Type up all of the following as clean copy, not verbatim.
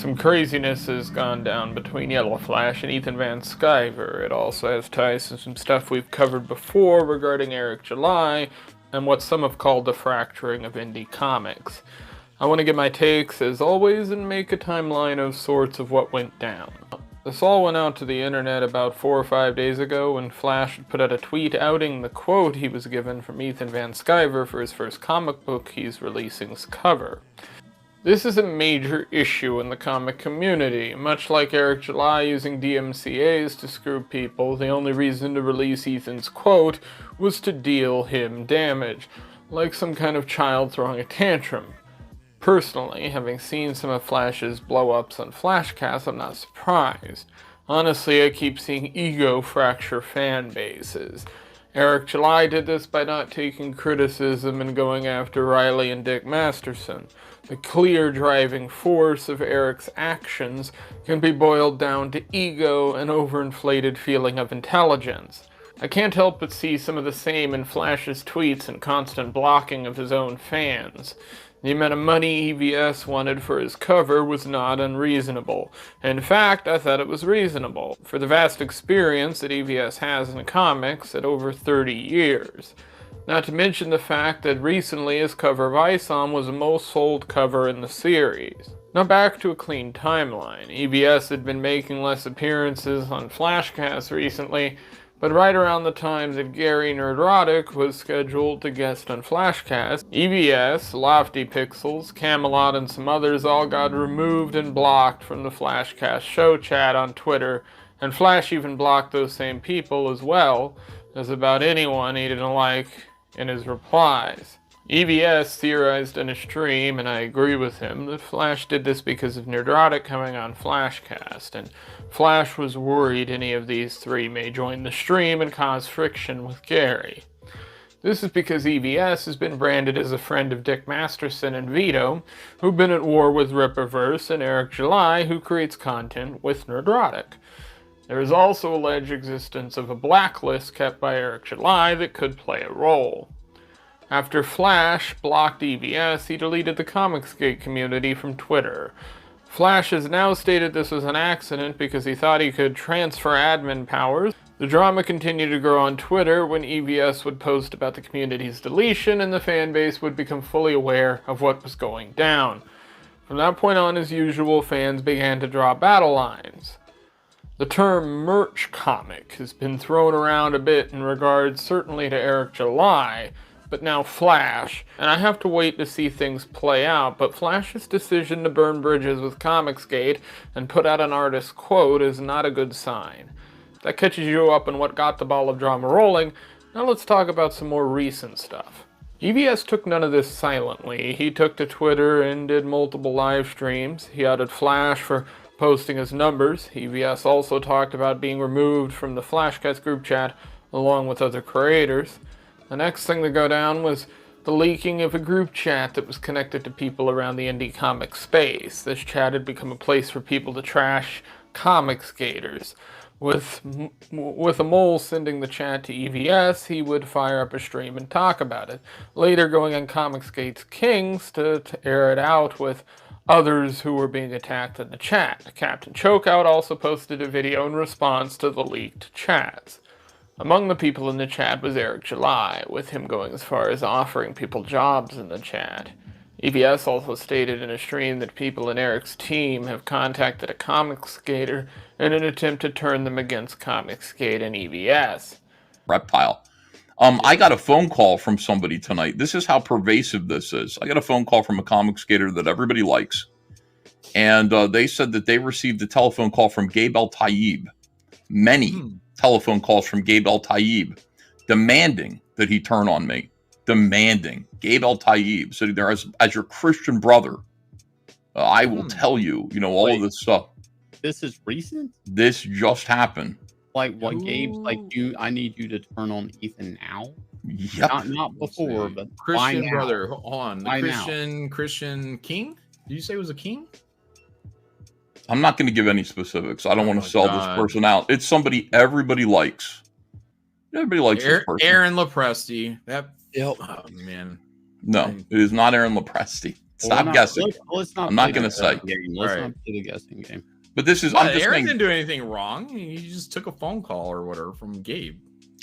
Some craziness has gone down between Yellowflash and Ethan Van Sciver. It also has ties to some stuff we've covered before regarding Eric July and what some have called the fracturing of indie comics. I want to get my takes as always and make a timeline of sorts of what went down. This all went out to the internet about 4 or 5 days ago when Flash had put out a tweet outing the quote he was given from Ethan Van Sciver for his first comic book he's releasing's cover. This is a major issue in the comic community. Much like Eric July using DMCAs to screw people, the only reason to release Ethan's quote was to deal him damage, like some kind of child throwing a tantrum. Personally, having seen some of Flash's blow-ups on Flashcast, I'm not surprised. Honestly, I keep seeing ego fracture fan bases. Eric July did this by not taking criticism and going after Riley and Dick Masterson. The clear driving force of Eric's actions can be boiled down to ego and overinflated feeling of intelligence. I can't help but see some of the same in Flash's tweets and constant blocking of his own fans. The amount of money EVS wanted for his cover was not unreasonable. In fact, I thought it was reasonable, for the vast experience that EVS has in comics at over 30 years. Not to mention the fact that recently his cover of ISOM was the most sold cover in the series. Now back to a clean timeline. EVS had been making less appearances on Flashcast recently, but right around the time that Gary Nerdrotic was scheduled to guest on Flashcast, EVS, Lofty Pixels, Camelot, and some others all got removed and blocked from the Flashcast show chat on Twitter, and Flash even blocked those same people as well as about anyone he didn't like in his replies. EVS theorized in a stream, and I agree with him, that Flash did this because of Nerdrotic coming on Flashcast, and Flash was worried any of these three may join the stream and cause friction with Gary. This is because EVS has been branded as a friend of Dick Masterson and Vito, who've been at war with Rippaverse, and Eric July, who creates content with Nerdrotic. There is also alleged existence of a blacklist kept by Eric July that could play a role. After Flash blocked EVS, he deleted the Comicsgate community from Twitter. Flash has now stated this was an accident because he thought he could transfer admin powers. The drama continued to grow on Twitter when EVS would post about the community's deletion and the fanbase would become fully aware of what was going down. From that point on, as usual, fans began to draw battle lines. The term merch comic has been thrown around a bit in regards certainly to Eric July, but now Flash, and I have to wait to see things play out, but Flash's decision to burn bridges with Comicsgate and put out an artist's quote is not a good sign. That catches you up on what got the ball of drama rolling. Now let's talk about some more recent stuff. EVS took none of this silently. He took to Twitter and did multiple live streams. He outed Flash for posting his numbers. EVS also talked about being removed from the Flashcast group chat along with other creators. The next thing to go down was the leaking of a group chat that was connected to people around the indie comic space. This chat had become a place for people to trash Comicsgaters. With a mole sending the chat to EVS, he would fire up a stream and talk about it, later going on Comicsgate's Kings to air it out with others who were being attacked in the chat. Captain Chokeout also posted a video in response to the leaked chats. Among the people in the chat was Eric July, with him going as far as offering people jobs in the chat. EVS also stated in a stream that people in Eric's team have contacted a Comicsgater in an attempt to turn them against Comicsgate and EVS. Reptile. I got a phone call from somebody tonight. This is how pervasive this is. I got a phone call from a Comicsgater that everybody likes. And they said that they received a telephone call from Gabe El-Tayyib. Many telephone calls from Gabe El-Tayyib demanding that he turn on me. Demanding. Gabe El-Tayyib sitting there as your Christian brother. I will tell you, all of this stuff. This is recent? This just happened. Like what Gabe's like, I need you to turn on Ethan now? Yep. Not before, but Christian why brother. now? Hold on. Why Christian King? Did you say it was a king? I'm not going to give any specifics. I don't want to sell this person out. It's somebody everybody likes. Everybody likes this person. Aaron Lopresti. Oh, man. No, it is not Aaron Lopresti. Stop guessing. Let's not I'm not play gonna the say. guessing game. Let's All not right. play the guessing game. But this is But I'm just Aaron saying. didn't do anything wrong. He just took a phone call or whatever from Gabe.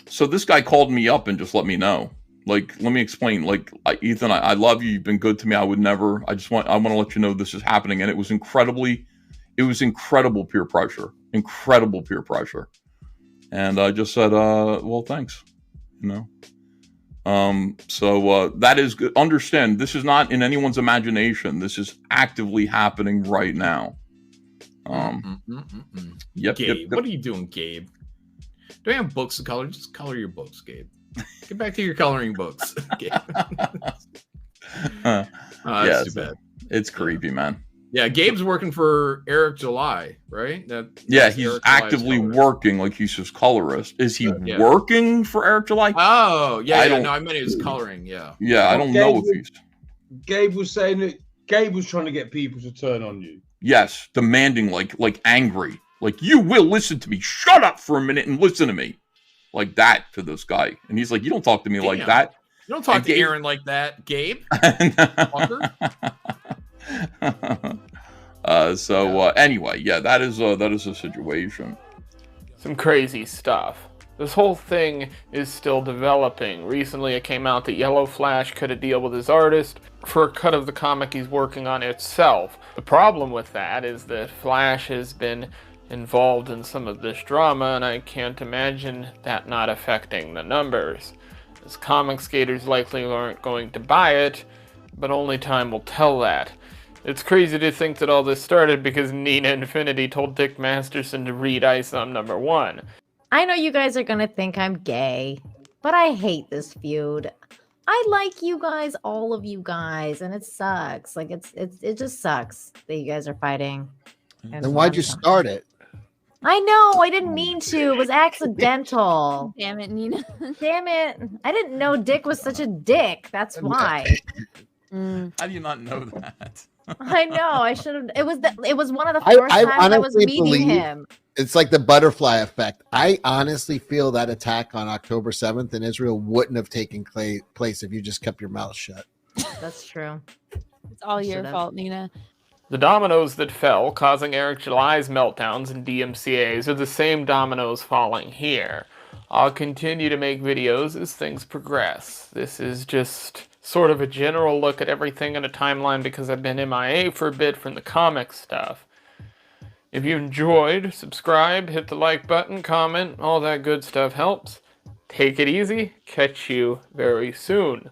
So this guy called me up and just let me know. Like, let me explain. Like, Ethan, I love you. You've been good to me. I would never. I want to let you know this is happening, and it was incredible peer pressure, incredible peer pressure. And I just said, well, thanks. You know. So that is good. Understand, this is not in anyone's imagination. This is actively happening right now. Yep. Gabe, what are you doing, Gabe? Do you have books to color? Just color your books, Gabe. Get back to your coloring books, Gabe. That's too bad. It's creepy, man. Yeah, Gabe's working for Eric July, right? He's Eric actively July's working, like he's his colorist. Is he working for Eric July? Oh, yeah. No, I meant he was coloring. Yeah. Yeah, I don't know if he's. Gabe was saying that Gabe was trying to get people to turn on you. Yes, demanding, like angry, like you will listen to me. Shut up for a minute and listen to me, like that to this guy. And he's like, you don't talk to me like that. You don't talk to Aaron like that, Gabe. Anyway, yeah, that is a situation. Some crazy stuff. This whole thing is still developing. Recently it came out that Yellowflash cut a deal with his artist for a cut of the comic he's working on itself. The problem with that is that Flash has been involved in some of this drama, and I can't imagine that not affecting the numbers. As comic skaters likely aren't going to buy it, but only time will tell that. It's crazy to think that all this started because Nina Infinity told Dick Masterson to read ISOM #1. I know you guys are gonna think I'm gay, but I hate this feud. I like you guys, all of you guys, and it sucks. Like it just sucks that you guys are fighting. Then why'd you start it? I know, I didn't mean to. It was accidental. Damn it, Nina. Damn it. I didn't know Dick was such a dick. That's why. How do you not know that? I know. I should have. It was one of the first times I was meeting him. It's like the butterfly effect. I honestly feel that attack on October 7th in Israel wouldn't have taken place if you just kept your mouth shut. That's true. It's all your fault, Nina. The dominoes that fell, causing Eric July's meltdowns and DMCAs, are the same dominoes falling here. I'll continue to make videos as things progress. This is just sort of a general look at everything in a timeline because I've been MIA for a bit from the comic stuff. If you enjoyed, subscribe, hit the like button, comment, all that good stuff helps. Take it easy. Catch you very soon.